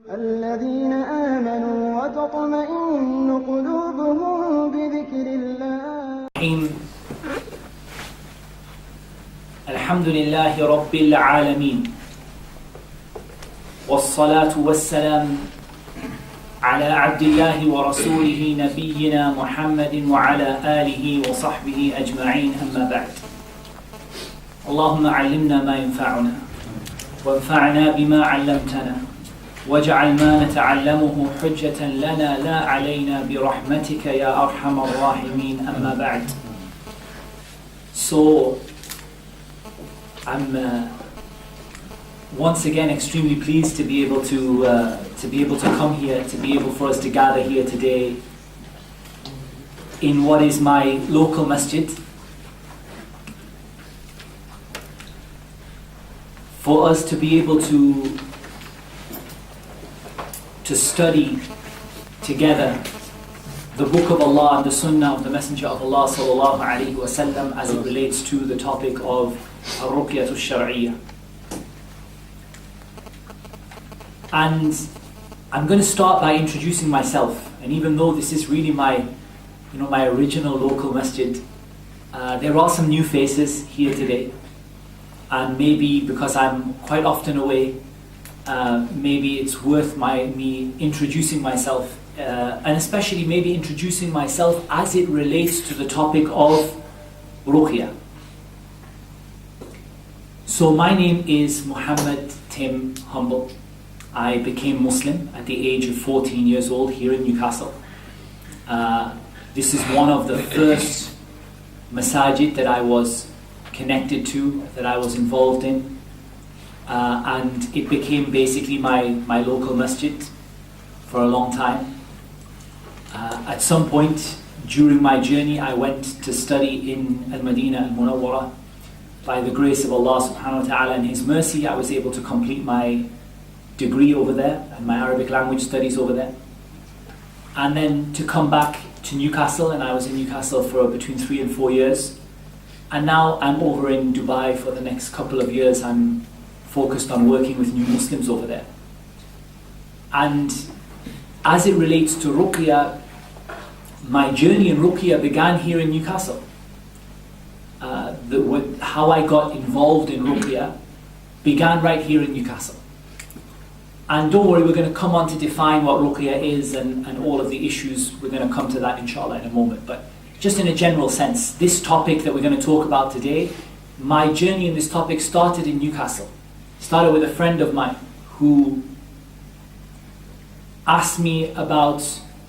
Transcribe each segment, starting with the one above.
الذين آمنوا وتطمئن قلوبهم بذكر الله. الحمد لله رب العالمين والصلاة والسلام على عبد الله ورسوله نبينا محمد وعلى آله وصحبه أجمعين أما بعد. اللهم علمنا ما ينفعنا وانفعنا بما علمتنا واجعل ما نتعلمه حجة لنا لا علينا برحمتك يا أرحم الراحمين أما بعد. So I'm once again extremely pleased to be able to come here, to be able for us to gather here today in what is my local masjid, for us to be able to study together the Book of Allah and the Sunnah of the Messenger of Allah sallallahu alaihi wasallam as it relates to the topic of RUQYA الشرعية. And I'm going to start by introducing myself. And even though this is really my original local masjid, there are some new faces here today. And maybe because I'm quite often away, maybe it's worth me introducing myself, and especially maybe introducing myself as it relates to the topic of RUQYA. So my name is Muhammed Tim Humble. I became Muslim at the age of 14 years old here in Newcastle. This is one of the first masajid that I was connected to, that I was involved in. And it became basically my local masjid for a long time. At some point during my journey, I went to study in Madani al-Munawwara. By the grace of Allah subhanahu wa ta'ala and His mercy, I was able to complete my degree over there and my Arabic language studies over there. And then to come back to Newcastle, and I was in Newcastle for between 3 and 4 years. And now I'm over in Dubai for the next couple of years. I'm focused on working with new Muslims over there. And as it relates to RUQYA, my journey in RUQYA began here in Newcastle. How I got involved in RUQYA began right here in Newcastle. And don't worry, we're going to come on to define what RUQYA is and all of the issues. We're going to come to that inshallah in a moment. But just in a general sense, this topic that we're going to talk about today, my journey in this topic started in Newcastle. Started with a friend of mine who asked me about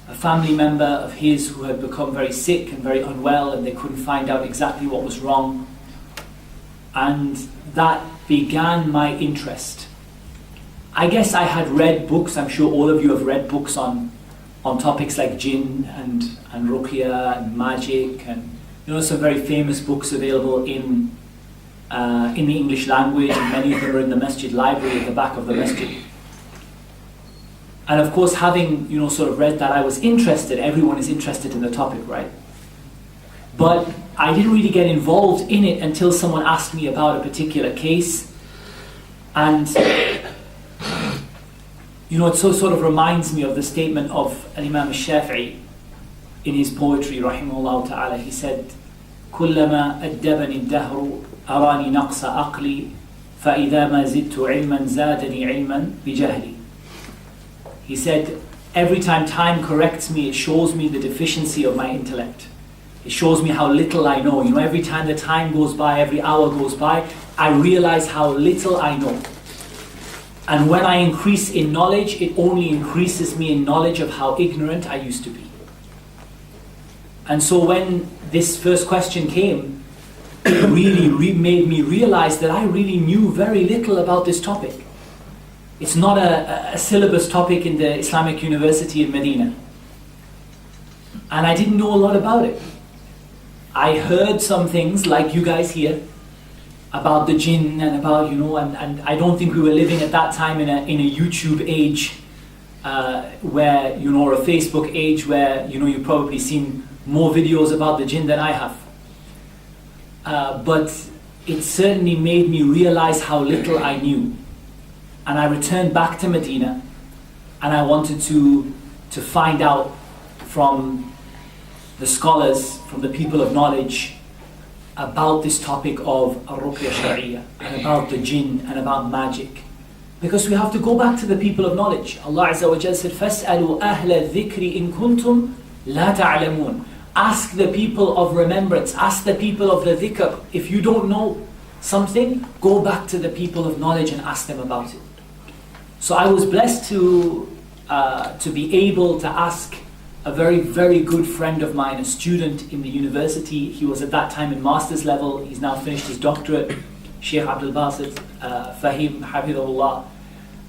a family member of his who had become very sick and very unwell, and they couldn't find out exactly what was wrong. And that began my interest. I guess I had read books, I'm sure all of you have read books on topics like jinn and RUQYA and magic, and some very famous books available in the English language, and many of them are in the masjid library at the back of the masjid. And of course, having sort of read that, I was interested. Everyone is interested in the topic, right? But I didn't really get involved in it until someone asked me about a particular case. And it sort of reminds me of the statement of Imam al-Shafi'i in his poetry, rahimahullah ta'ala. He said, كُلَّمَا أَدَّبَنِ الدَّهْرُ أَرَانِي نَقْصَ أَقْلِي فَإِذَا مَا زِدْتُ عِلْمًا زَادَنِي عِلْمًا بِجَهْلِي. He said, every time time corrects me, it shows me the deficiency of my intellect. It shows me how little I know. Every time the time goes by, every hour goes by, I realize how little I know. And when I increase in knowledge, it only increases me in knowledge of how ignorant I used to be. And so when this first question came, it really made me realize that I really knew very little about this topic. It's not a syllabus topic in the Islamic University in Medina. And I didn't know a lot about it. I heard some things like you guys here about the jinn and about, and I don't think we were living at that time in a YouTube age where, or a Facebook age where, you've probably seen more videos about the jinn than I have. But it certainly made me realize how little I knew. And I returned back to Medina and I wanted to find out from the scholars, from the people of knowledge, about this topic of RUQYA Sharia, and about the jinn, and about magic. Because we have to go back to the people of knowledge. Allah Azza wa Jalla said, فَاسْأَلُوا أَهْلَ الذِّكْرِ إِن كُنْتُمْ لَا تَعْلَمُونَ. Ask the people of remembrance, ask the people of the dhikr. If you don't know something, go back to the people of knowledge and ask them about it. So I was blessed to be able to ask a very, very good friend of mine, a student in the university. He was at that time in master's level. He's now finished his doctorate, Sheikh Abdul Basit Fahim, Hafidhullah.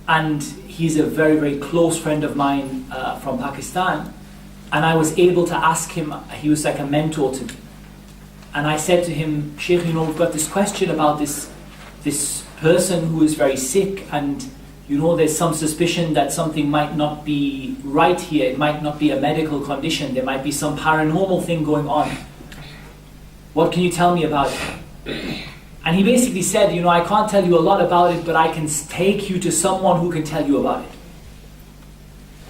And he's a very, very close friend of mine from Pakistan. And I was able to ask him, he was like a mentor to me. And I said to him, Sheikh, we've got this question about this person who is very sick, and there's some suspicion that something might not be right here. It might not be a medical condition. There might be some paranormal thing going on. What can you tell me about it? And he basically said, I can't tell you a lot about it, but I can take you to someone who can tell you about it.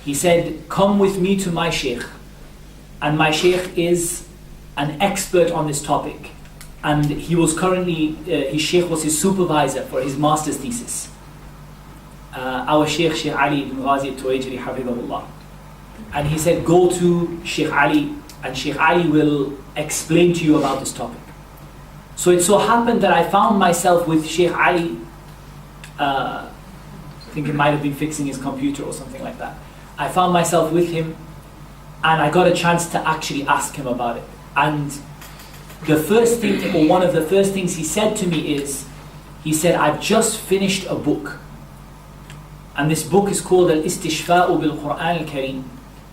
He said, come with me to my Sheikh. And my Sheikh is an expert on this topic. And he was currently, his Sheikh was his supervisor for his master's thesis. Our Sheikh, Sheikh Ali ibn Ghazi al-Tuwajri, Hafidhullah. And he said, go to Sheikh Ali, and Sheikh Ali will explain to you about this topic. So it so happened that I found myself with Sheikh Ali, I think it might have been fixing his computer or something like that. I found myself with him, and I got a chance to actually ask him about it. And the first thing, or one of the first things he said to me is, he said, I've just finished a book. And this book is called Al-Istishfa'u bil-Qur'an al-Kareem,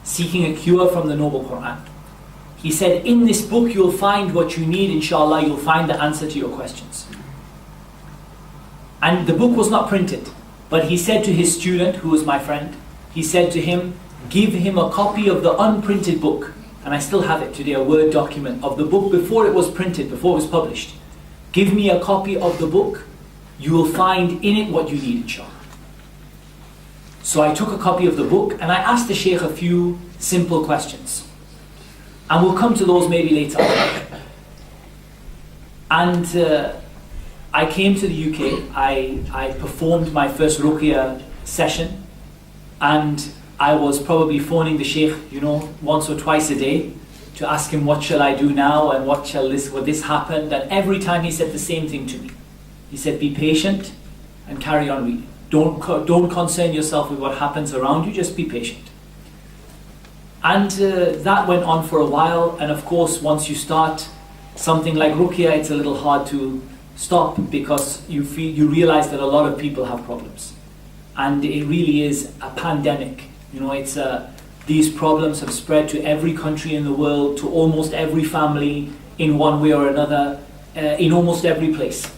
Seeking a Cure from the Noble Qur'an. He said, in this book you'll find what you need, inshallah, you'll find the answer to your questions. And the book was not printed, but he said to his student, who was my friend, he said to him, give him a copy of the unprinted book. And I still have it today, a Word document of the book before it was printed, before it was published. Give me a copy of the book, you will find in it what you need, inshallah. So I took a copy of the book and I asked the Sheikh a few simple questions. And we'll come to those maybe later on. And I came to the UK, I performed my first RUQYA session, and I was probably phoning the Sheikh, once or twice a day to ask him, what shall I do now, and will this happen? And every time he said the same thing to me. He said, be patient and carry on reading. Don't concern yourself with what happens around you, just be patient. And that went on for a while, and of course once you start something like RUQYA, it's a little hard to stop, because you realize that a lot of people have problems. And it really is a pandemic. These problems have spread to every country in the world, to almost every family in one way or another, in almost every place.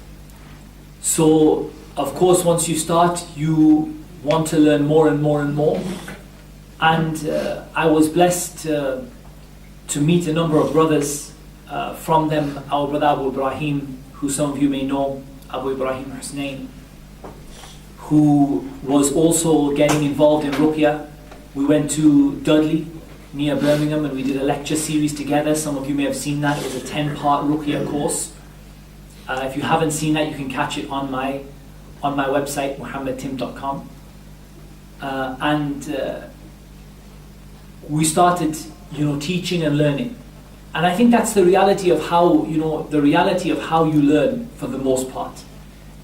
So of course once you start, you want to learn more and more and more. And I was blessed to meet a number of brothers, from them our brother Abu Ibrahim, who some of you may know, Abu Ibrahim Husnain, who was also getting involved in RUQYA. We went to Dudley, near Birmingham, and we did a lecture series together. Some of you may have seen that. It was a 10-part RUQYA course. If you haven't seen that, you can catch it on my website, muhammedtim.com. And we started, teaching and learning. And I think that's the reality of how, you learn for the most part,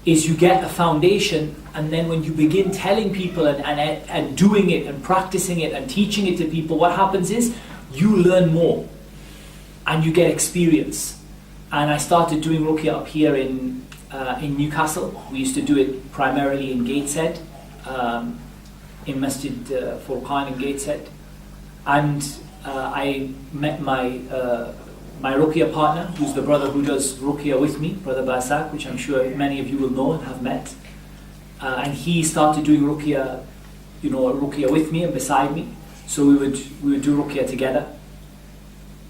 is you get a foundation, and then when you begin telling people and doing it and practicing it and teaching it to people, what happens is you learn more and you get experience. And I started doing RUQYA up here in Newcastle. We used to do it primarily in Gateshead, in Masjid Furqan in Gateshead. And I met my RUQYA partner, who's the brother who does RUQYA with me, Brother Basak, which I'm sure many of you will know and have met. And he started doing RUQYA, RUQYA with me and beside me. So we would do RUQYA together.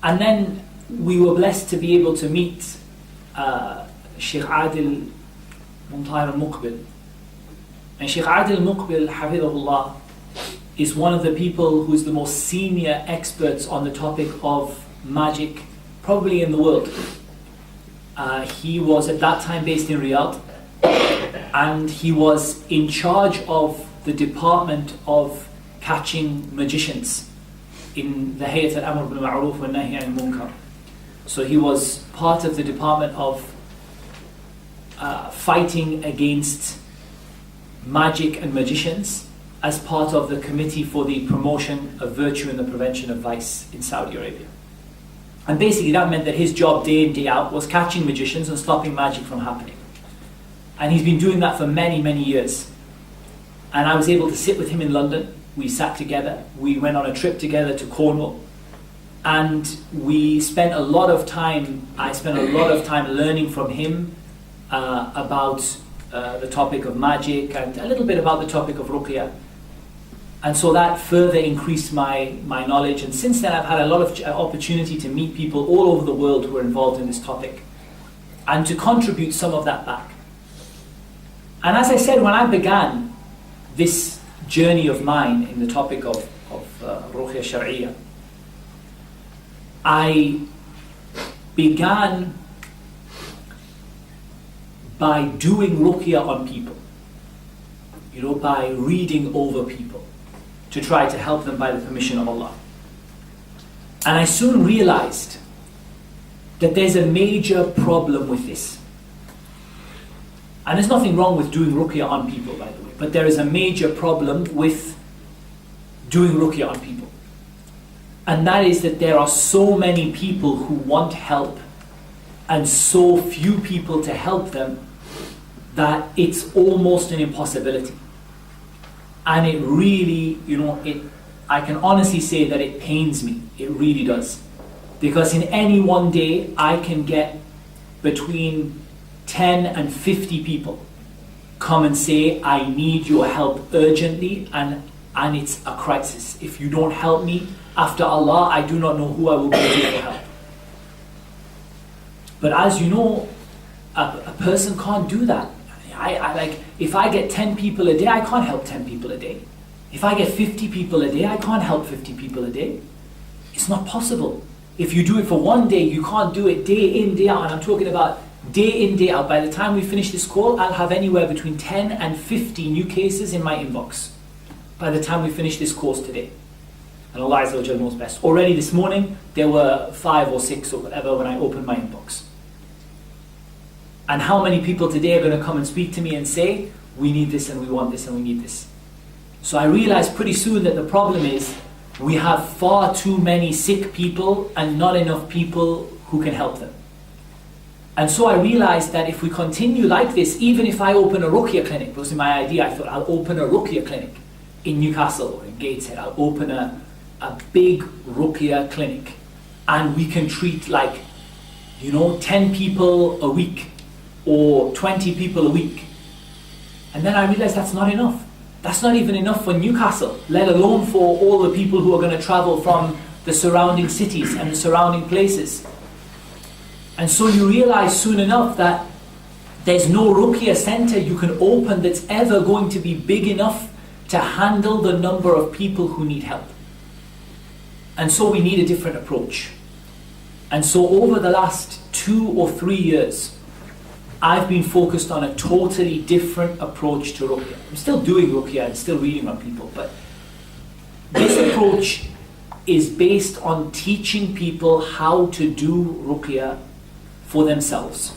And then we were blessed to be able to meet Sheikh Adil Muqbil. And Sheikh Adil Muqbil, Hafidhullah, is one of the people who's the most senior experts on the topic of magic, probably in the world. He was at that time based in Riyadh, and he was in charge of the department of catching magicians in the Hayat al-Amr bil Ma'ruf wa Nahy anil Munkar. So he was part of the department of fighting against magic and magicians as part of the Committee for the Promotion of Virtue and the Prevention of Vice in Saudi Arabia. And basically that meant that his job day in, day out was catching magicians and stopping magic from happening. And he's been doing that for many, many years. And I was able to sit with him in London. We sat together. We went on a trip together to Cornwall. And we spent a lot of time, I spent a lot of time learning from him about the topic of magic and a little bit about the topic of RUQYA. And so that further increased my knowledge. And since then I've had a lot of opportunity to meet people all over the world who are involved in this topic and to contribute some of that back. And as I said, when I began this journey of mine in the topic of RUQYA Shar'iyya, I began by doing RUQYA on people, by reading over people to try to help them by the permission of Allah. And I soon realized that there's a major problem with this. And there's nothing wrong with doing RUQYA on people, by the way, but there is a major problem with doing RUQYA on people. And that is that there are so many people who want help and so few people to help them that it's almost an impossibility. And it really, I can honestly say that it pains me. It really does. Because in any one day, I can get between 10 and 50 people come and say, I need your help urgently, and it's a crisis. If you don't help me, after Allah, I do not know who I will go to for help. But as you know, a person can't do that. If I get 10 people a day, I can't help 10 people a day. If I get 50 people a day, I can't help 50 people a day. It's not possible. If you do it for one day, you can't do it day in, day out. And I'm talking about day in, day out. By the time we finish this call, I'll have anywhere between 10 and 50 new cases in my inbox by the time we finish this course today. And Allah Azza wa Jalla knows best. Already this morning, there were 5 or 6 or whatever when I opened my inbox. And how many people today are going to come and speak to me and say, we need this and we want this and we need this. So I realized pretty soon that the problem is we have far too many sick people and not enough people who can help them. And so I realized that if we continue like this, even if I open a RUQYA clinic, because in my idea I thought I'll open a RUQYA clinic in Newcastle or in Gateshead, I'll open a big RUQYA clinic and we can treat 10 people a week or 20 people a week. And then I realized that's not enough. That's not even enough for Newcastle, let alone for all the people who are going to travel from the surrounding cities and the surrounding places. And so you realize soon enough that there's no RUQYA center you can open that's ever going to be big enough to handle the number of people who need help. And so we need a different approach. And so over the last 2 or 3 years, I've been focused on a totally different approach to RUQYA. I'm still doing RUQYA and still reading on people, but this approach is based on teaching people how to do RUQYA for themselves.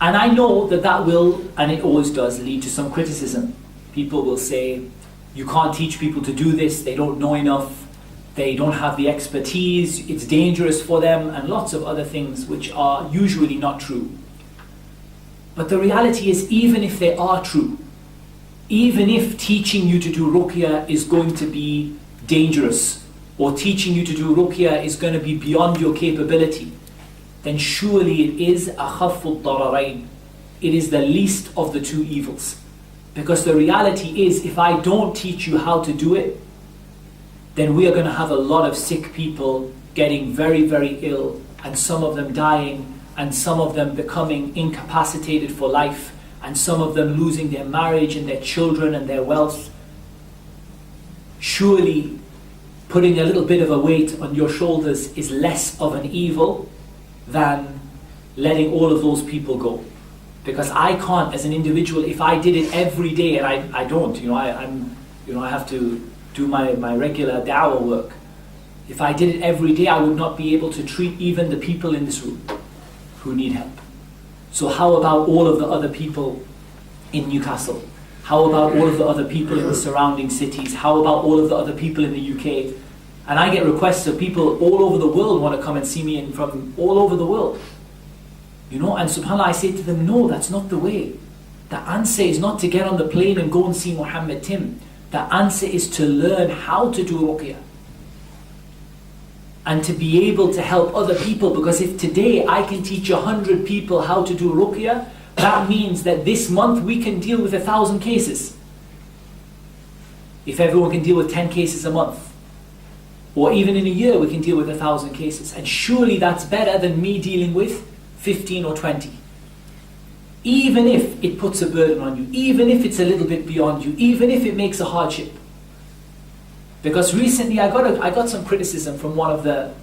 And I know that will, and it always does, lead to some criticism. People will say, you can't teach people to do this, they don't know enough, they don't have the expertise, it's dangerous for them, and lots of other things which are usually not true. But the reality is, even if they are true, even if teaching you to do RUQYA is going to be dangerous, or teaching you to do RUQYA is going to be beyond your capability, then surely it is akhaffu dararain. It is the least of the 2 evils. Because the reality is, if I don't teach you how to do it, then we are going to have a lot of sick people getting very, very ill, and some of them dying, and some of them becoming incapacitated for life, and some of them losing their marriage and their children and their wealth. surely putting a little bit of a weight on your shoulders is less of an evil than letting all of those people go. Because I can't, as an individual, if I did it every day, and I don't, I have to do my regular da'wah work. If I did it every day, I would not be able to treat even the people in this room who need help. So how about all of the other people in Newcastle? How about all of the other people in the surrounding cities? How about all of the other people in the UK? And I get requests of people all over the world want to come and see me, and from all over the world. And subhanAllah, I say to them, no, that's not the way. The answer is not to get on the plane and go and see Muhammed Tim. The answer is to learn how to do ruqya. And to be able to help other people, because if today I can teach 100 people how to do ruqya, that means that this month we can deal with 1,000 cases. If everyone can deal with 10 cases a month, or even in a year we can deal with 1,000 cases. And surely that's better than me dealing with 15 or 20. Even if it puts a burden on you, even if it's a little bit beyond you, even if it makes a hardship. Because recently I got some criticism from one of the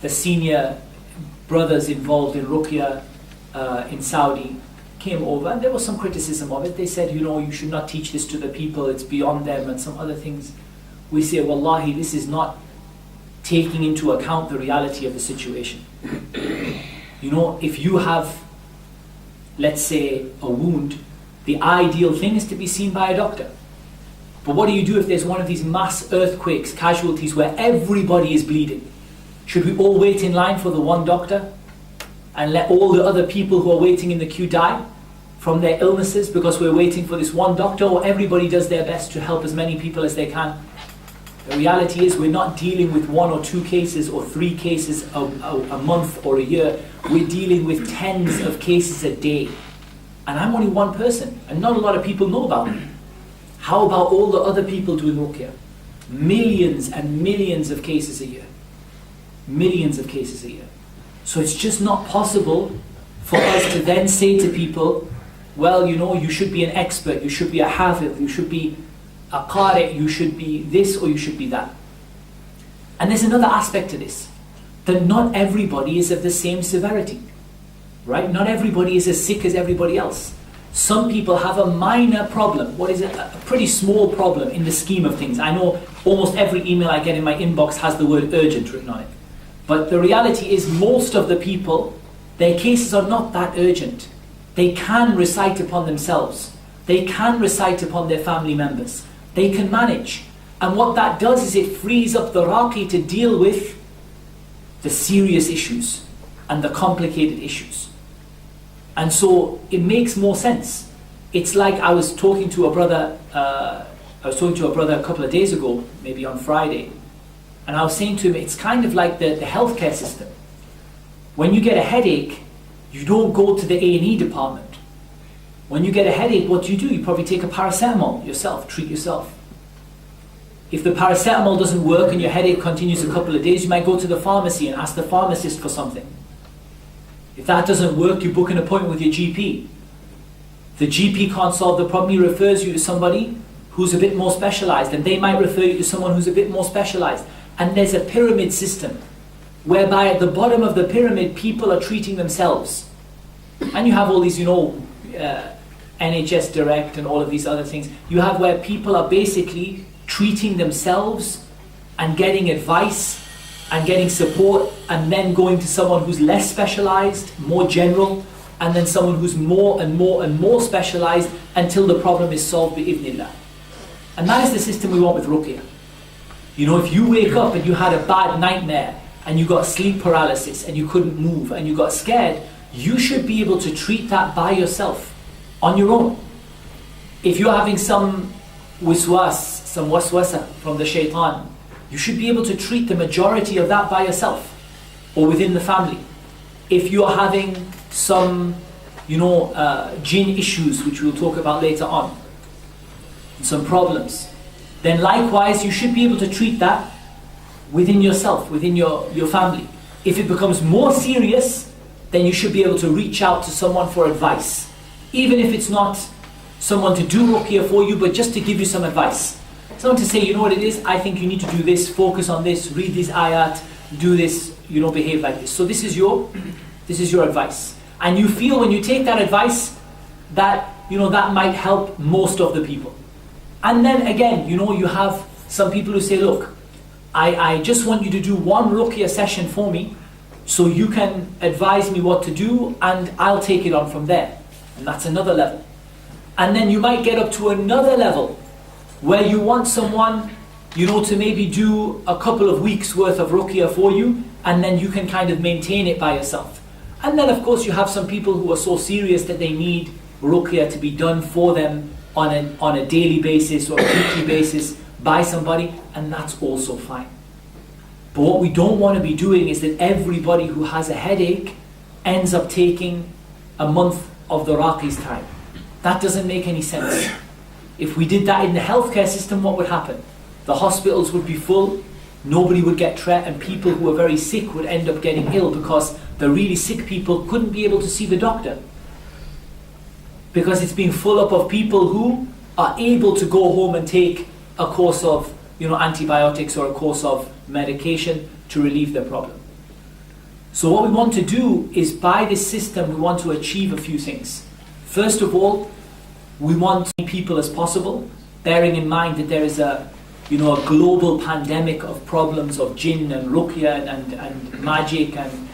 senior brothers involved in RUQYA in Saudi. Came over and there was some criticism of it. They said, you should not teach this to the people, it's beyond them, and some other things. We say, wallahi, this is not taking into account the reality of the situation. If you have, let's say, a wound, the ideal thing is to be seen by a doctor. But what do you do if there's one of these mass earthquakes, casualties where everybody is bleeding? Should we all wait in line for the one doctor and let all the other people who are waiting in the queue die from their illnesses because we're waiting for this one doctor? Or everybody does their best to help as many people as they can? The reality is we're not dealing with 1 or 2 cases or 3 cases a month or a year. We're dealing with tens of cases a day. And I'm only one person, and not a lot of people know about me. How about all the other people doing ruqya? Millions and millions of cases a year. Millions of cases a year. So it's just not possible for us to then say to people, well, you should be an expert, you should be a hafiz, you should be a qari, you should be this or you should be that. And there's another aspect to this, that not everybody is of the same severity, right? Not everybody is as sick as everybody else. Some people have a minor problem, a pretty small problem in the scheme of things. I know almost every email I get in my inbox has the word urgent written on it. But the reality is most of the people, their cases are not that urgent. They can recite upon themselves. They can recite upon their family members. They can manage. And what that does is it frees up the raqi to deal with the serious issues and the complicated issues. And so it makes more sense. It's like I was talking to a brother a couple of days ago, maybe on Friday, and I was saying to him, it's kind of like the healthcare system. When you get a headache, you don't go to the A&E department. When you get a headache, what do? You probably take a paracetamol yourself, treat yourself. If the paracetamol doesn't work and your headache continues a couple of days, you might go to the pharmacy and ask the pharmacist for something. If that doesn't work, you book an appointment with your GP. The GP can't solve the problem, he refers you to somebody who's a bit more specialized, and they might refer you to someone who's a bit more specialized. And there's a pyramid system, whereby at the bottom of the pyramid, people are treating themselves. And you have all these, NHS Direct and all of these other things. You have where people are basically treating themselves and getting advice and getting support, and then going to someone who's less specialized, more general, and then someone who's more and more and more specialized until the problem is solved bi-idhnillah. And that is the system we want with ruqya. If you wake up and you had a bad nightmare and you got sleep paralysis and you couldn't move and you got scared, you should be able to treat that by yourself, on your own. If you're having some waswasa from the shaitan, you should be able to treat the majority of that by yourself or within the family. If you're having some, jinn issues, which we'll talk about later on, some problems, then likewise you should be able to treat that within yourself, within your family. If it becomes more serious, then you should be able to reach out to someone for advice. Even if it's not someone to do ruqya for you, but just to give you some advice. Someone to say, you know what it is, I think you need to do this, focus on this, read these ayat, do this, behave like this. So this is your advice. And you feel when you take that advice that, that might help most of the people. And then again, you have some people who say, look, I just want you to do one ruqya session for me, so you can advise me what to do, and I'll take it on from there. And that's another level. And then you might get up to another level, where you want someone, to maybe do a couple of weeks worth of ruqya for you, and then you can kind of maintain it by yourself. And then of course you have some people who are so serious that they need ruqya to be done for them on a daily basis or a weekly basis by somebody, and that's also fine. But what we don't want to be doing is that everybody who has a headache ends up taking a month of the Raqi's time. That doesn't make any sense. If we did that in the healthcare system, what would happen? The hospitals would be full, nobody would get treated, and people who are very sick would end up getting ill because the really sick people couldn't be able to see the doctor. Because it's being full up of people who are able to go home and take a course of antibiotics or a course of medication to relieve their problem. So what we want to do is, by this system, we want to achieve a few things. First of all, we want as many people as possible, bearing in mind that there is a global pandemic of problems of jinn and ruqya and magic and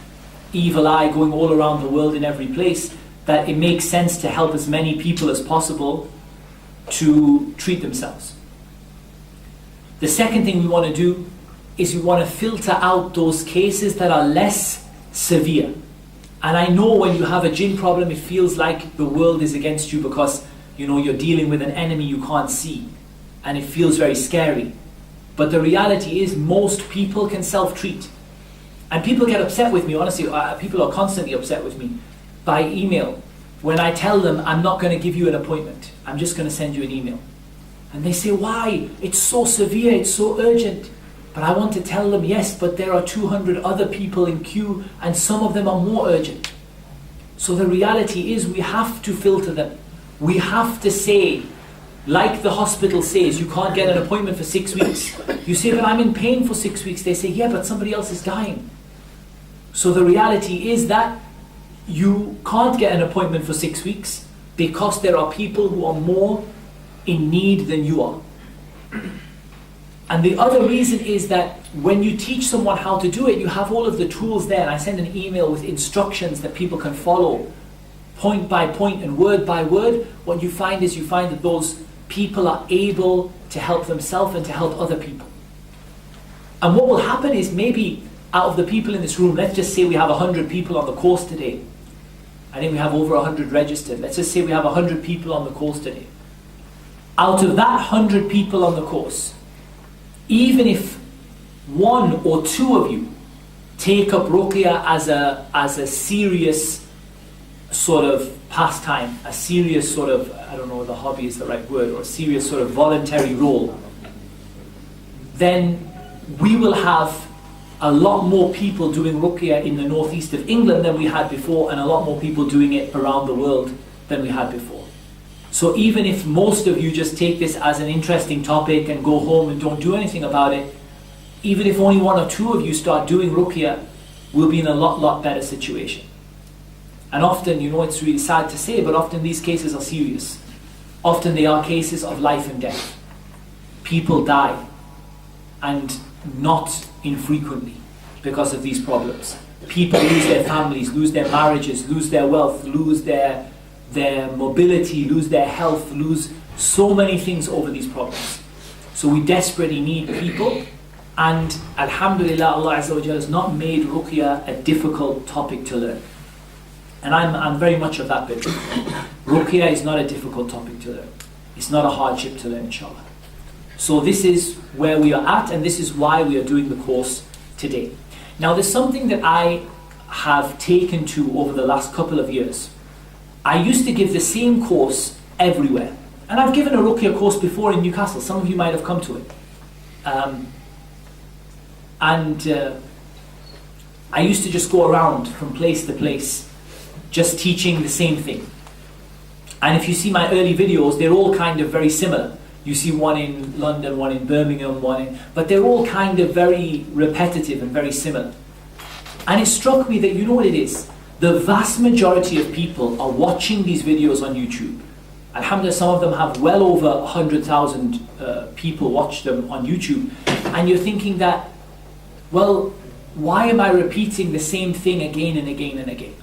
evil eye going all around the world in every place, that it makes sense to help as many people as possible to treat themselves. The second thing we want to do is we want to filter out those cases that are less severe. And I know when you have a jinn problem, it feels like the world is against you because you're dealing with an enemy you can't see, and it feels very scary. But the reality is most people can self-treat. And people get upset with me, honestly, people are constantly upset with me by email when I tell them I'm not going to give you an appointment, I'm just going to send you an email. And they say, why? It's so severe, it's so urgent. But I want to tell them, yes, but there are 200 other people in queue and some of them are more urgent. So the reality is we have to filter them. We have to say, like the hospital says, you can't get an appointment for 6 weeks. You say, but I'm in pain for 6 weeks. They say, yeah, but somebody else is dying. So the reality is that you can't get an appointment for 6 weeks because there are people who are more in need than you are. And the other reason is that when you teach someone how to do it, you have all of the tools there. And I send an email with instructions that people can follow point by point and word by word. What you find is that those people are able to help themselves and to help other people. And what will happen is, maybe out of the people in this room, let's just say we have 100 people on the course today. I think we have over 100 registered. Let's just say we have 100 people on the course today. Out of that 100 people on the course, even if 1 or 2 of you take up ruqya as a serious sort of pastime, a serious sort of, I don't know if the hobby is the right word, or a serious sort of voluntary role, then we will have a lot more people doing ruqya in the northeast of England than we had before, and a lot more people doing it around the world than we had before. So even if most of you just take this as an interesting topic and go home and don't do anything about it, even if only 1 or 2 of you start doing ruqya, we'll be in a lot better situation. And often, it's really sad to say, but often these cases are serious. Often they are cases of life and death. People die, and not infrequently, because of these problems. People lose their families, lose their marriages, lose their wealth, lose their mobility, lose their health, lose so many things over these problems. So we desperately need people, and alhamdulillah, Allah Azza wa Jalla has not made ruqya a difficult topic to learn. And I'm very much of that belief. Ruqya is not a difficult topic to learn. It's not a hardship to learn, inshallah. So this is where we are at, and this is why we are doing the course today. Now there's something that I have taken to over the last couple of years. I used to give the same course everywhere. And I've given a ruqya course before in Newcastle. Some of you might have come to it. I used to just go around from place to place, just teaching the same thing. And if you see my early videos, they're all kind of very similar. You see one in London, one in Birmingham, but they're all kind of very repetitive and very similar. And it struck me that, you know what it is? The vast majority of people are watching these videos on YouTube. Alhamdulillah, some of them have well over 100,000 people watch them on YouTube. And you're thinking that, well, why am I repeating the same thing again and again and again?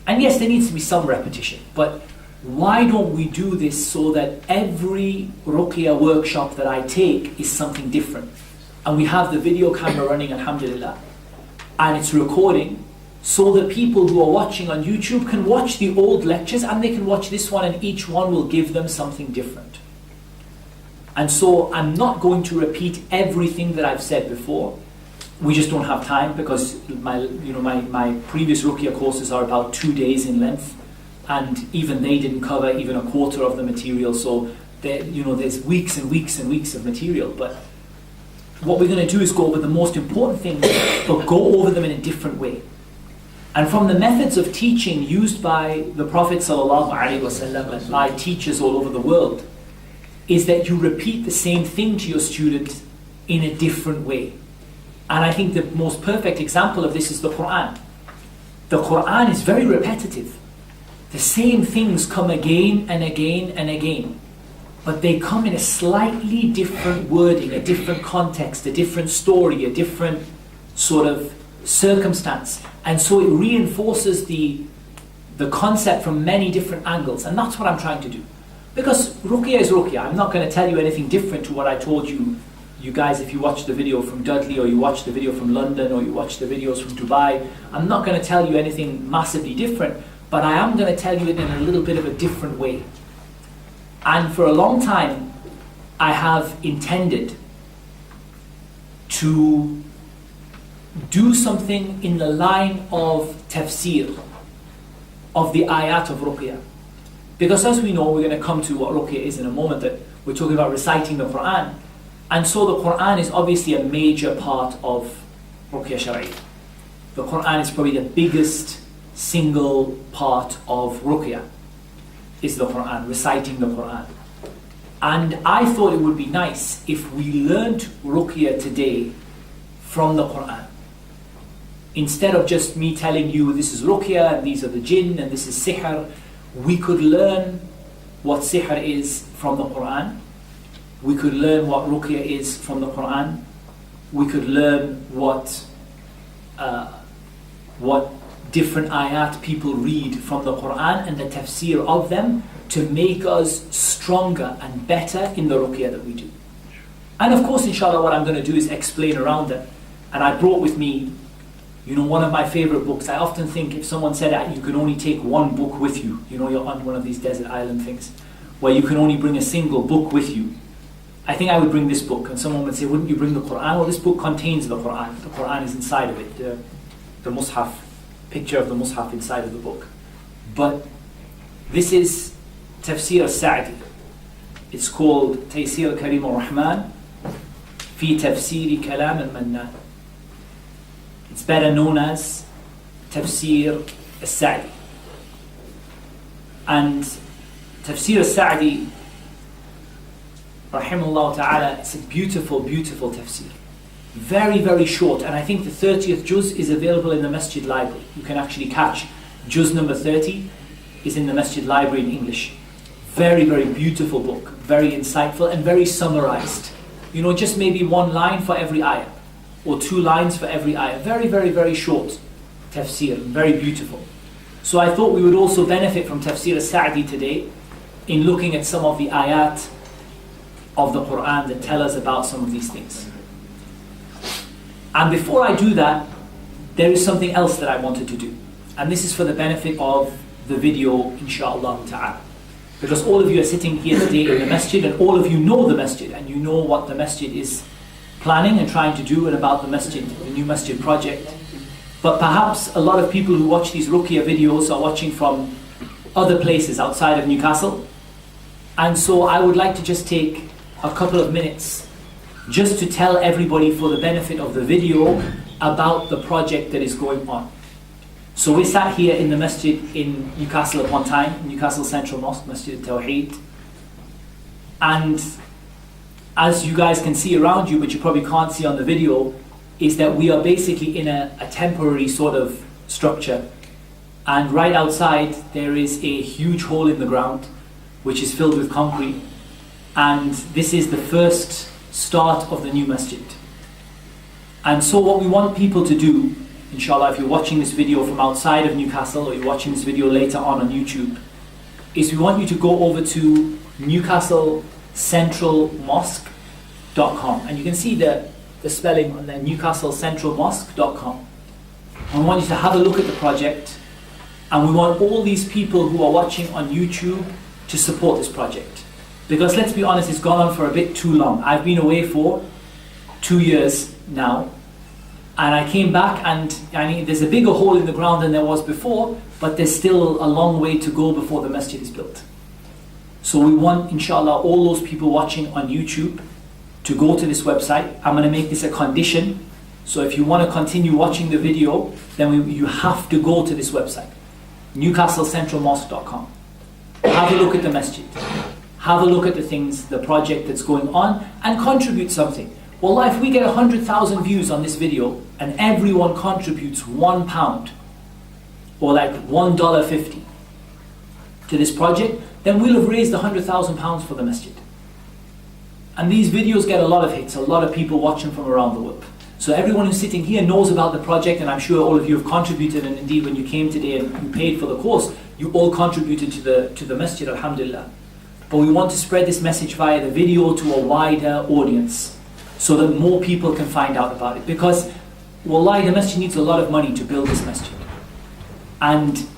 And yes, there needs to be some repetition, but why don't we do this so that every RUQYA workshop that I take is something different? And we have the video camera running, alhamdulillah, and it's recording, so that people who are watching on YouTube can watch the old lectures and they can watch this one, and each one will give them something different. And so I'm not going to repeat everything that I've said before. We just don't have time, because my previous RUQYA courses are about 2 days in length, and even they didn't cover even a quarter of the material. So there's weeks and weeks and weeks of material. But what we're going to do is go over the most important things, but go over them in a different way. And from the methods of teaching used by the Prophet ﷺ and by teachers all over the world, is that you repeat the same thing to your student in a different way. And I think the most perfect example of this is the Quran. The Quran is very repetitive. The same things come again and again and again, but they come in a slightly different wording, a different context, a different story, a different sort of circumstance. And so it reinforces the concept from many different angles. And that's what I'm trying to do. Because RUQYA is RUQYA. I'm not going to tell you anything different to what I told you guys, if you watch the video from Dudley, or you watch the video from London, or you watch the videos from Dubai. I'm not going to tell you anything massively different, but I am going to tell you it in a little bit of a different way. And for a long time, I have intended to do something in the line of tafsir of the ayat of RUQYA. Because as we know, we're going to come to what RUQYA is in a moment, that we're talking about reciting the Quran. And so the Quran is obviously a major part of RUQYA Shar'i. The Quran is probably the biggest single part of RUQYA, is the Quran, reciting the Quran. And I thought it would be nice if we learned RUQYA today from the Quran. Instead of just me telling you this is RUQYA and these are the jinn and this is sihr, we could learn what sihr is from the Quran. We could learn what RUQYA is from the Quran. We could learn what different ayat people read from the Quran and the tafsir of them, to make us stronger and better in the RUQYA that we do. And of course, inshallah, what I'm going to do is explain around it. And I brought with me, one of my favorite books. I often think if someone said that you can only take one book with you, you're on one of these desert island things, where you can only bring a single book with you, I think I would bring this book. And someone would say, wouldn't you bring the Quran? Well, this book contains the Quran. The Quran is inside of it. The mushaf, picture of the mushaf inside of the book. But this is Tafsir al-Sa'di. It's called Taysir al-Karim al-Rahman fi Tafsiri Kalam al-Mannan. It's better known as Tafsir al-Sa'di. And Tafsir al-Sa'di, rahimahullah ta'ala, it's a beautiful, beautiful tafsir. Very, very short. And I think the 30th juz is available in the Masjid Library. You can actually catch juz number 30 is in the Masjid Library in English. Very, very beautiful book. Very insightful and very summarized. Just maybe one line for every ayah, or 2 lines for every ayah. Very, very, very short tafsir. Very beautiful. So I thought we would also benefit from Tafsir al-Sa'di today in looking at some of the ayat of the Quran that tell us about some of these things. And before I do that, there is something else that I wanted to do. And this is for the benefit of the video, inshaAllah ta'ala. Because all of you are sitting here today in the masjid, and all of you know the masjid, and you know what the masjid is planning and trying to do, and about the masjid, the new masjid project. But perhaps a lot of people who watch these RUQYA videos are watching from other places outside of Newcastle. And so I would like to just take a couple of minutes just to tell everybody, for the benefit of the video, about the project that is going on. So we sat here in the masjid in Newcastle upon Tyne, Newcastle Central Mosque, Masjid al-Tawheed. And as you guys can see around you, but you probably can't see on the video, is that we are basically in a temporary sort of structure. And right outside there is a huge hole in the ground which is filled with concrete, and this is the first start of the new masjid. And so what we want people to do, inshallah, if you're watching this video from outside of Newcastle or you're watching this video later on YouTube, is we want you to go over to NewcastleCentralMosque.com, and you can see the spelling on there, NewcastleCentralMosque.com. And we want you to have a look at the project, and we want all these people who are watching on YouTube to support this project. Because let's be honest, it's gone on for a bit too long. I've been away for 2 years now, and I came back, and I mean, there's a bigger hole in the ground than there was before, but there's still a long way to go before the masjid is built. So we want, inshallah, all those people watching on YouTube to go to this website. I'm going to make this a condition. So if you want to continue watching the video, then you have to go to this website, NewcastleCentralMosque.com. Have a look at the masjid. Have a look at the things, the project that's going on, and contribute something. Wallah, if we get 100,000 views on this video and everyone contributes £1 or like $1.50 to this project, then we'll have raised £100,000 for the masjid. And these videos get a lot of hits, a lot of people watching from around the world. So everyone who's sitting here knows about the project, and I'm sure all of you have contributed, and indeed when you came today and you paid for the course, you all contributed to the masjid, alhamdulillah. But we want to spread this message via the video to a wider audience, so that more people can find out about it. Because, wallahi, the masjid needs a lot of money to build this masjid. And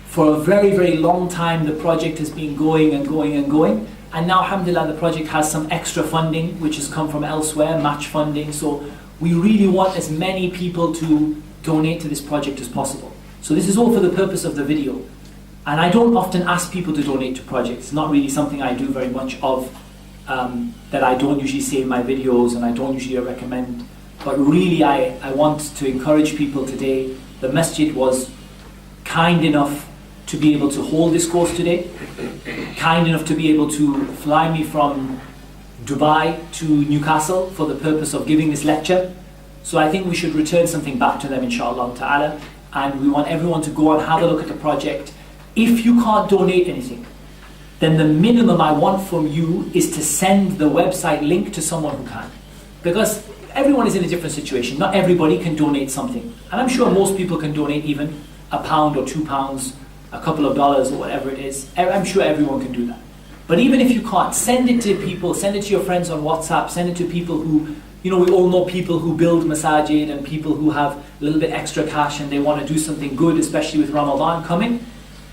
for a very, very long time, the project has been going and going and going. And now, alhamdulillah, the project has some extra funding, which has come from elsewhere, match funding. So we really want as many people to donate to this project as possible. So this is all for the purpose of the video. And I don't often ask people to donate to projects. It's not really something I do very much of, that I don't usually say in my videos, and I don't usually recommend. But really, I want to encourage people today. The masjid was kind enough to be able to hold this course today, kind enough to be able to fly me from Dubai to Newcastle for the purpose of giving this lecture. So I think we should return something back to them, inshallah ta'ala. And we want everyone to go and have a look at the project. If you can't donate anything, then the minimum I want from you is to send the website link to someone who can. Because everyone is in a different situation. Not everybody can donate something. And I'm sure most people can donate even £1 or £2, a couple of dollars or whatever it is. I'm sure everyone can do that. But even if you can't, send it to people, send it to your friends on WhatsApp, send it to people who, we all know people who build masajid and people who have a little bit extra cash and they want to do something good, especially with Ramadan coming.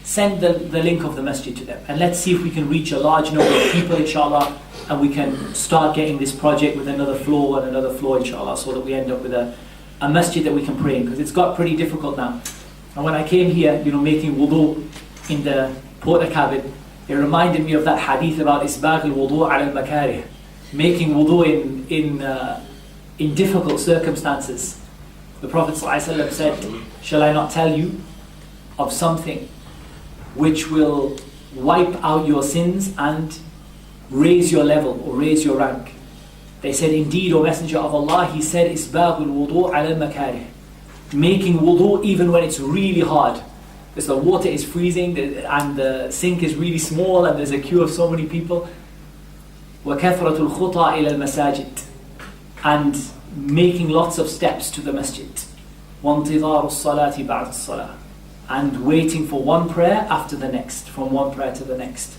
Send the link of the masjid to them, and let's see if we can reach a large number of people, inshallah, and we can start getting this project with another floor and another floor, inshallah, so that we end up with a masjid that we can pray in, because it's got pretty difficult now. And when I came here, making wudu in the porta cabin, it reminded me of that hadith about isbagh al-wudu ala al-makarih, making wudu in difficult circumstances. The Prophet ﷺ said, "Shall I not tell you of something which will wipe out your sins and raise your level or raise your rank?" They said, "Indeed, O Messenger of Allah," he said, "Isbagul wudu ala al-makarih," making wudu even when it's really hard. Because the water is freezing and the sink is really small and there's a queue of so many people. وَكَثْرَةُ الْخُطَى إِلَى الْمَسَاجِدِ, and making lots of steps to the masjid. وَانْتِظَارُ الصَّلَاةِ بَعْدَ الصَّلَاةِ, and waiting for one prayer after the next, from one prayer to the next.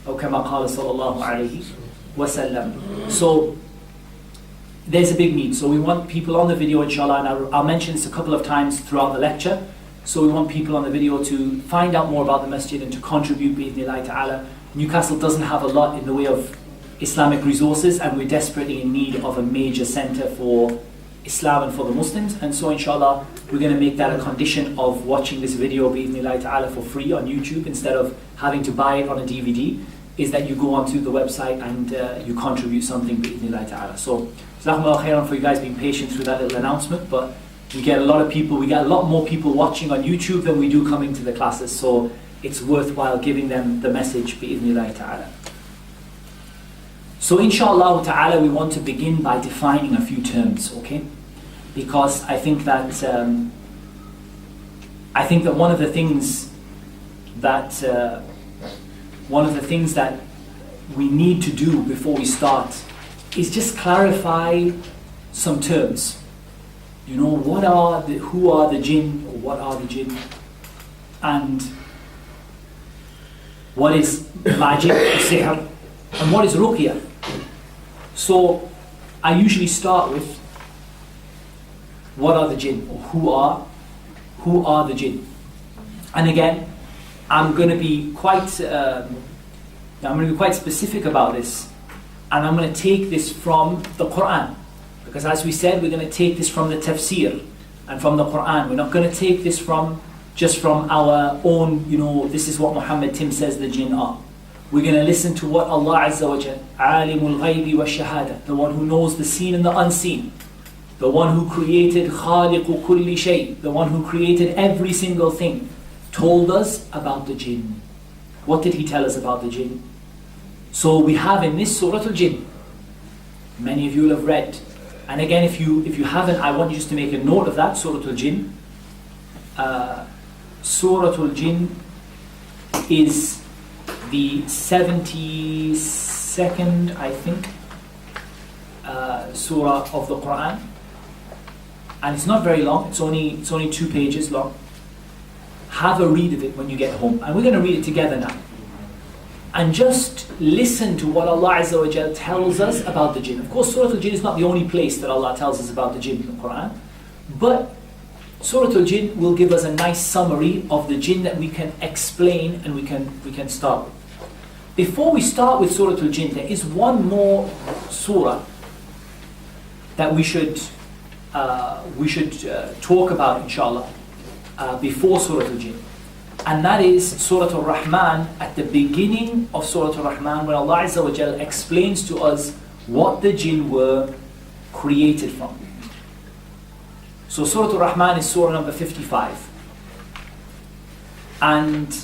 أو كما قال صلى الله عليه وسلم. So there's a big need. So we want people on the video, inshallah, and I'll mention this a couple of times throughout the lecture. So we want people on the video to find out more about the masjid and to contribute bi'idhnillahi ta'ala. Newcastle doesn't have a lot in the way of Islamic resources, and we're desperately in need of a major center for Islam and for the Muslims. And so inshallah, we're going to make that a condition of watching this video bi'idhnillahi ta'ala for free on YouTube instead of having to buy it on a DVD, is that you go onto the website and you contribute something bi'idhnillahi ta'ala. So jazakumullah khairan for you guys being patient through that little announcement, but we get a lot more people watching on YouTube than we do coming to the classes, so it's worthwhile giving them the message bi'idhnillahi ta'ala. So inshallah ta'ala we want to begin by defining a few terms, okay? Because I think that one of the things that we need to do before we start is just clarify some terms. You know, who are the jinn, or what are the jinn, and what is magic, sihr, and what is ruqya. So I usually start with what are the jinn, or who are the jinn. And again, I'm going to be quite specific about this, and I'm going to take this from the Quran, because as we said, we're going to take this from the tafsir and from the Quran. We're not going to take this just from our own, this is what Muhammed Tim says the jinn are. We're going to listen to what Allah Azza wa Jal, Alimul Ghaybi wa Shahada, the one who knows the seen and the unseen, the one who created Khaliqu Kulli Shay, the one who created every single thing, told us about the jinn. What did he tell us about the jinn? So we have in this Surah Al-Jinn, many of you will have read, and again if you haven't, I want you just to make a note of that, Surah Al-Jinn. Surah Al-Jinn is the 72nd, I think, surah of the Quran, and it's not very long. It's only 2 pages long. Have a read of it when you get home, and we're going to read it together now. And just listen to what Allah Azza wa Jal tells us about the jinn. Of course, Surah Al-Jinn is not the only place that Allah tells us about the jinn in the Quran, but Surah Al-Jinn will give us a nice summary of the jinn that we can explain and we can start with. Before we start with Surah Al-Jinn, there is one more surah that we should talk about, inshallah, before Surah Al-Jinn. And that is Surah Al-Rahman. At the beginning of Surah Al-Rahman, when Allah Azza wa Jal explains to us what the jinn were created from. So Surah Al-Rahman is surah number 55. And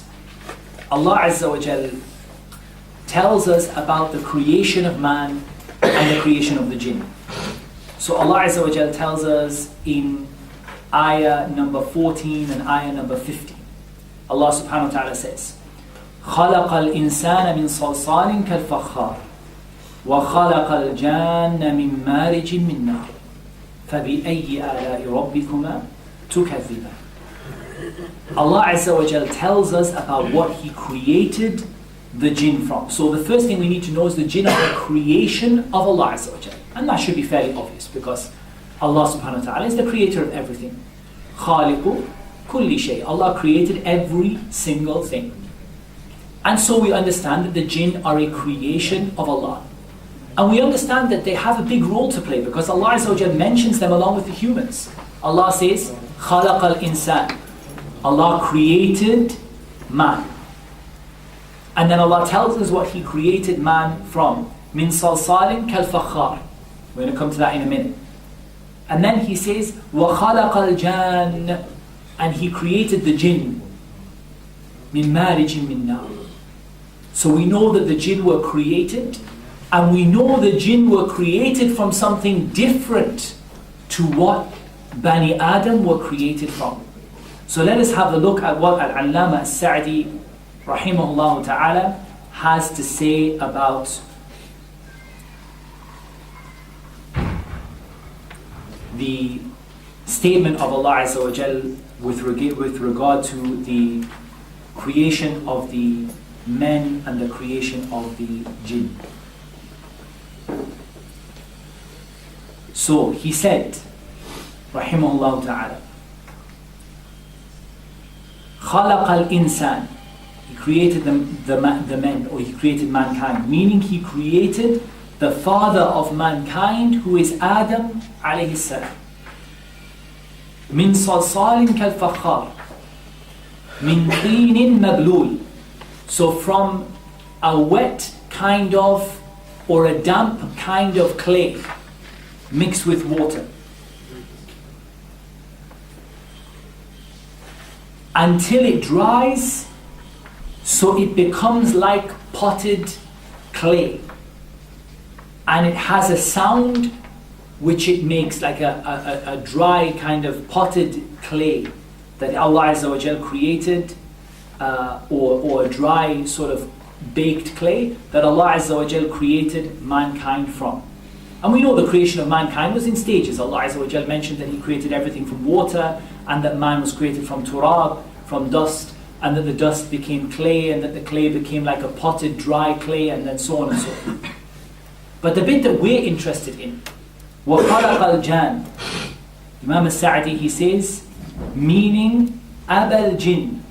Allah Azza wa Jal tells us about the creation of man and the creation of the jinn. So Allah Azza wa Jal tells us in ayah number 14 and ayah number 15. Allah subhanahu wa ta'ala says, خَلَقَ الْإِنسَانَ مِنْ صَلْصَالٍ كَالْفَخَّارِ وَخَلَقَ الْجَانَّ مِنْ مَارِجٍ مِنْ نَارٍ فَبِأَيِّ آلَاءِ رَبِّكُمَا تُكَذِّبَانِ. Allah Azza wa Jal tells us about what He created the jinn from. So the first thing we need to know is the jinn are the creation of Allah Azza wa Jal. And that should be fairly obvious, because Allah subhanahu wa ta'ala is the creator of everything. Khaliqu Kulli Shay. Allah created every single thing. And so we understand that the jinn are a creation of Allah. And we understand that they have a big role to play, because Allah Azza wa Jal mentions them along with the humans. Allah says, خَلَقَ الْإِنسَانِ. Allah created man. And then Allah tells us what He created man from. مِنْ صَلْصَالٍ كَالْفَخَّارِ. We're going to come to that in a minute. And then He says, وَخَلَقَ الْجَانَّ. And He created the jinn. مِنْ مَارِجٍ مِنْ نَارٍ. So we know that the jinn were created, and we know the jinn were created from something different to what Bani Adam were created from. So let us have a look at what Al-Allama As-Sa'di rahimahullah ta'ala has to say about the statement of Allah Azza wa Jal with regard to the creation of the men and the creation of the jinn. So he said, rahimahullah ta'ala, خَلَقَ الْإِنسَانِ. He created the men, or He created mankind, meaning He created the father of mankind, who is Adam alayhi salam. مِنْ صَلْصَالٍ كَالْفَخَّارِ مِنْ طِينٍ مَبْلُولٍ. So from a wet kind of, or a damp kind of clay mixed with water, until it dries, so it becomes like potted clay. and it has a sound which it makes like a dry kind of potted clay that Allah Azza wa Jal created, or a dry sort of baked clay that Allah Azza wa Jal created mankind from. And we know the creation of mankind was in stages. Allah Azza wa Jal mentioned that He created everything from water, and that man was created from turab, from dust, and that the dust became clay, and that the clay became like a potted dry clay, and then so on and so forth. But the bit that we're interested in, وَخَلَقَ الْجَانِ, Imam al-Sa'di, he says, meaning Abal Jinn,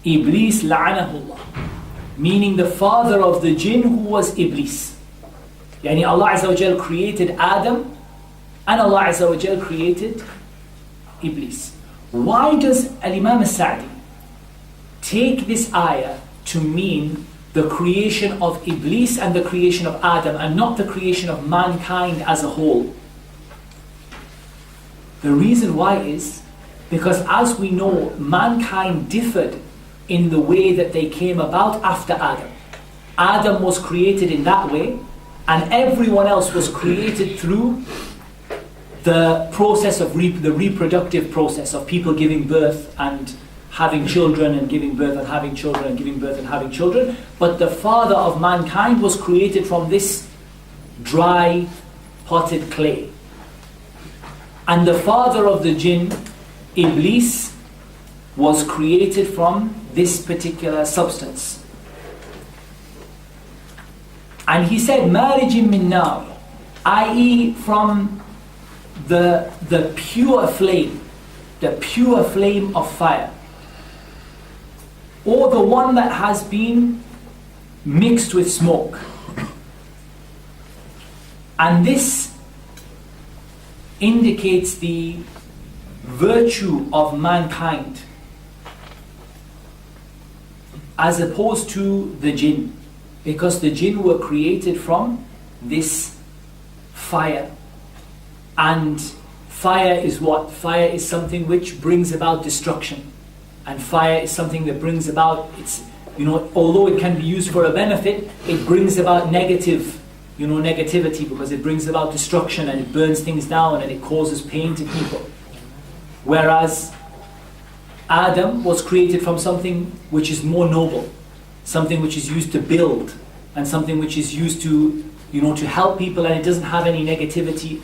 Iblis la'anahullah, meaning the father of the jinn who was Iblis. Yani Allah Azza wa Jal created Adam, and Allah Azza wa Jal created Iblis. Why does Al-Imam al-Sa'di take this ayah to mean the creation of Iblis and the creation of Adam, and not the creation of mankind as a whole? The reason why is because, as we know, mankind differed in the way that they came about after Adam. Adam was created in that way, and everyone else was created through the process of the reproductive process of people giving birth and having children, and giving birth and having children, and giving birth and having children. But the father of mankind was created from this dry, potted clay. And the father of the jinn, Iblis, was created from this particular substance. And he said, Marijin min nar, i.e. from the pure flame of fire, or the one that has been mixed with smoke. And this indicates the virtue of mankind as opposed to the jinn, because the jinn were created from this fire. And fire is what? Fire is something which brings about destruction. And fire is something that brings about, although it can be used for a benefit, it brings about negativity, because it brings about destruction, and it burns things down, and it causes pain to people. Whereas Adam was created from something which is more noble, something which is used to build, and something which is used to, to help people, and it doesn't have any negativity